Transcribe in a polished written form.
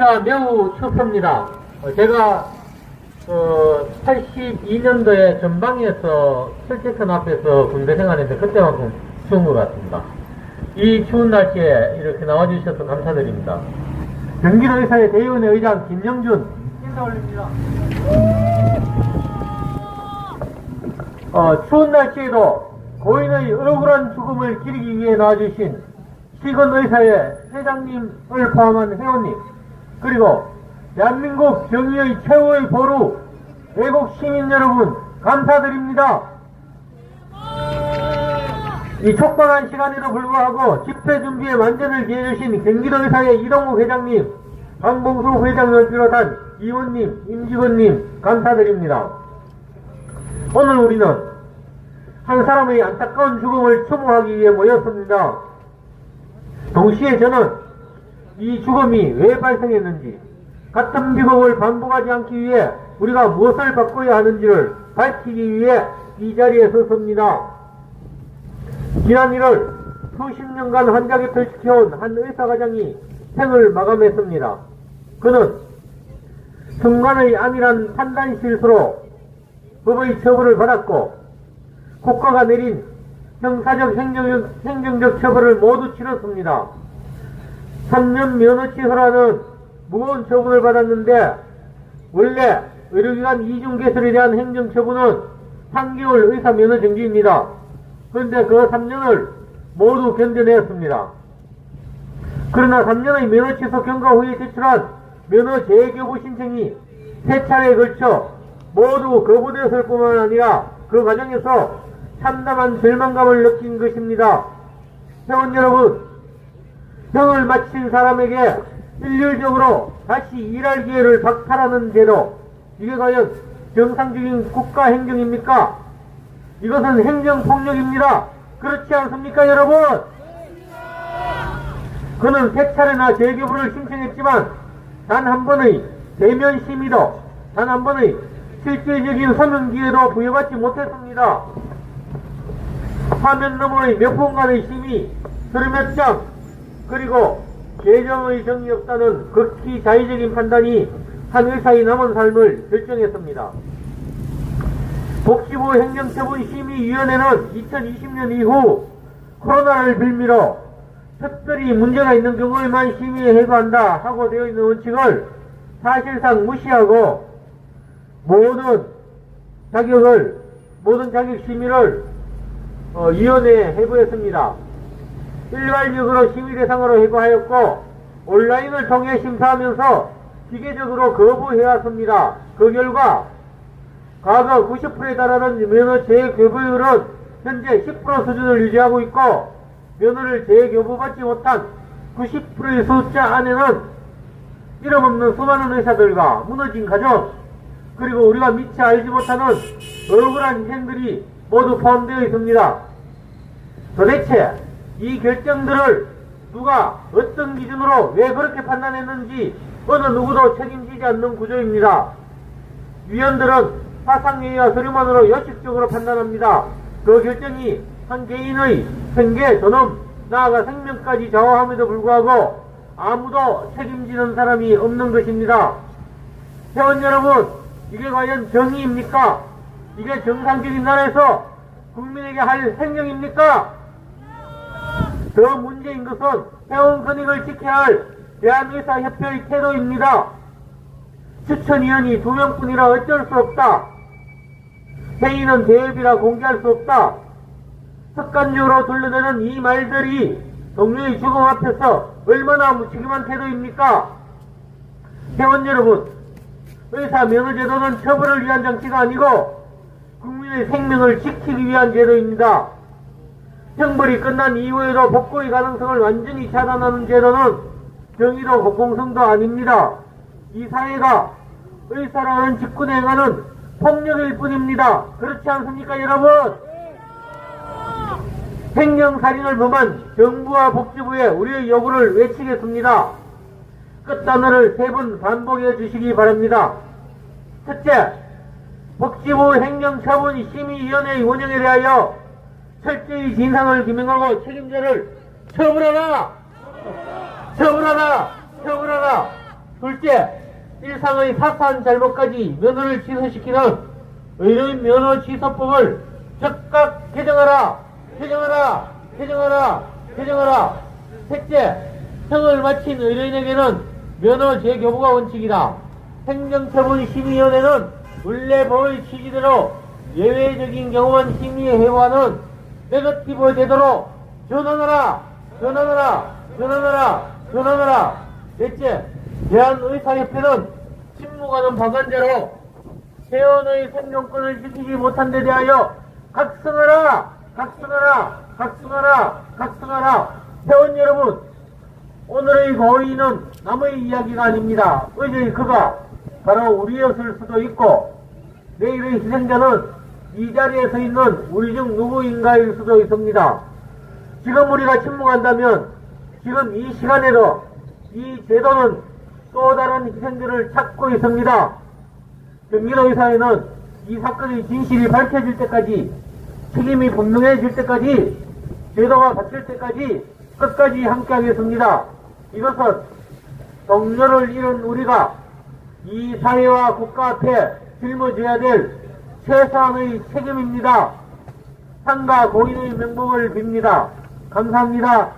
날짜가 매우 춥습니다. 제가 82년도에 전방에서 철책선 앞에서 군대 생활했는데 그때만큼 추운 것 같습니다. 이 추운 날씨에 이렇게 나와주셔서 감사드립니다. 경기도의사회 대의원회 의장 김영준 인사 올립니다. 추운 날씨에도 고인의 억울한 죽음을 기리기 위해 나와주신 시건의사회 회장님을 포함한 회원님, 그리고 대한민국 정의의 최후의 보루 애국 시민 여러분 감사드립니다. 이 촉박한 시간에도 불구하고 집회 준비에 만전을 기해주신 경기도의사회 이동욱 회장님, 강봉수 회장을 비롯한 의원님, 임직원님 감사드립니다. 오늘 우리는 한 사람의 안타까운 죽음을 추모하기 위해 모였습니다. 동시에 저는 이 죽음이 왜 발생했는지, 같은 비극을 반복하지 않기 위해 우리가 무엇을 바꿔야 하는지를 밝히기 위해 이 자리에 섰습니다. 지난 1월 수십 년간 환자 곁을 지켜온 한 의사과장이 생을 마감했습니다. 그는 순간의 안일한 판단 실수로 법의 처벌을 받았고 국가가 내린 형사적 행정적 처벌을 모두 치렀습니다. 3년 면허 취소라는 무거운 처분을 받았는데 원래 의료기관 이중개설에 대한 행정처분은 3개월 의사 면허 정지입니다. 그런데 그 3년을 모두 견뎌냈습니다. 그러나 3년의 면허 취소 경과 후에 제출한 면허 재교부 신청이 3차례에 걸쳐 모두 거부되었을 뿐만 아니라 그 과정에서 참담한 절망감을 느낀 것입니다. 회원 여러분, 형을 마친 사람에게 일률적으로 다시 일할 기회를 박탈하는 제도, 이게 과연 정상적인 국가 행정입니까? 이것은 행정폭력입니다. 그렇지 않습니까, 여러분? 그는 3차례나 재교부를 신청했지만 단 한 번의 대면 심의도, 단 한 번의 실질적인 소명 기회도 부여받지 못했습니다. 화면 너머의 몇 분간의 심의, 서류 장, 그리고 재정의 정이 없다는 극히 자의적인 판단이 한 의사의 남은 삶을 결정했습니다. 복지부 행정처분심의위원회는 2020년 이후 코로나를 빌미로 특별히 문제가 있는 경우에만 심의에 해부한다 하고 되어 있는 원칙을 사실상 무시하고 모든 자격 심의를 위원회에 해부했습니다. 일괄적으로 심의 대상으로 해부하였고 온라인을 통해 심사하면서 기계적으로 거부해왔습니다. 그 결과 과거 90%에 달하는 면허 재교부율은 현재 10% 수준을 유지하고 있고 면허를 재교부받지 못한 90%의 숫자 안에는 이름 없는 수많은 의사들과 무너진 가정, 그리고 우리가 미처 알지 못하는 억울한 희생들이 모두 포함되어 있습니다. 도대체 이 결정들을 누가 어떤 기준으로 왜 그렇게 판단했는지 어느 누구도 책임지지 않는 구조입니다. 위원들은 사상예의와 서류만으로 요식적으로 판단합니다. 그 결정이 한 개인의 생계, 존엄, 나아가 생명까지 좌우함에도 불구하고 아무도 책임지는 사람이 없는 것입니다. 회원 여러분, 이게 과연 정의입니까? 이게 정상적인 나라에서 국민에게 할 행정입니까? 더 문제인 것은 회원 권익을 지켜야 할 대한의사협회의 태도입니다. 추천위원이 2명뿐이라 어쩔 수 없다. 회의는 대회비라 공개할 수 없다. 습관적으로 둘러대는 이 말들이 동료의 죽음 앞에서 얼마나 무책임한 태도입니까? 회원 여러분, 의사 면허제도는 처벌을 위한 장치가 아니고 국민의 생명을 지키기 위한 제도입니다. 형벌이 끝난 이후에도 복구의 가능성을 완전히 차단하는 제도는 정의도 공공성도 아닙니다. 이 사회가 의사라는 직군에 행하는 폭력일 뿐입니다. 그렇지 않습니까, 여러분? 행정살인을 범한 정부와 복지부에 우리의 요구를 외치겠습니다. 끝단어를 3번 반복해 주시기 바랍니다. 첫째, 복지부 행정처분심의위원회의 운영에 대하여 철저히 진상을 규명하고 책임자를 처벌하라! 처벌하라! 처벌하라! 둘째, 일상의 사소한 잘못까지 면허를 취소시키는 의료인 면허 취소법을 즉각 개정하라! 개정하라! 개정하라! 개정하라! 셋째, 형을 마친 의료인에게는 면허 재교부가 원칙이다. 행정처분심의위원회는 원래 법의 취지대로 예외적인 경우만 심의에 해부하는 네거티브 제도로 전환하라! 전환하라! 전환하라! 전환하라! 넷째, 대한의사협회는 침묵하는 방관자로 회원의 생존권을 지키지 못한 데 대하여 각성하라! 각성하라! 각성하라! 각성하라! 회원 여러분, 오늘의 고의는 남의 이야기가 아닙니다. 어제의 그가 바로 우리였을 수도 있고 내일의 희생자는 이 자리에 서 있는 우리 중 누구인가일 수도 있습니다. 지금 우리가 침묵한다면 지금 이 시간에도 이 제도는 또 다른 희생자를 찾고 있습니다. 경기도의사회는 이 사건의 진실이 밝혀질 때까지, 책임이 분명해질 때까지, 제도가 바뀔 때까지 끝까지 함께하겠습니다. 이것은 동료를 잃은 우리가 이 사회와 국가 앞에 짊어져야 될 최소한의 책임입니다. 상가 고인의 명복을 빕니다. 감사합니다.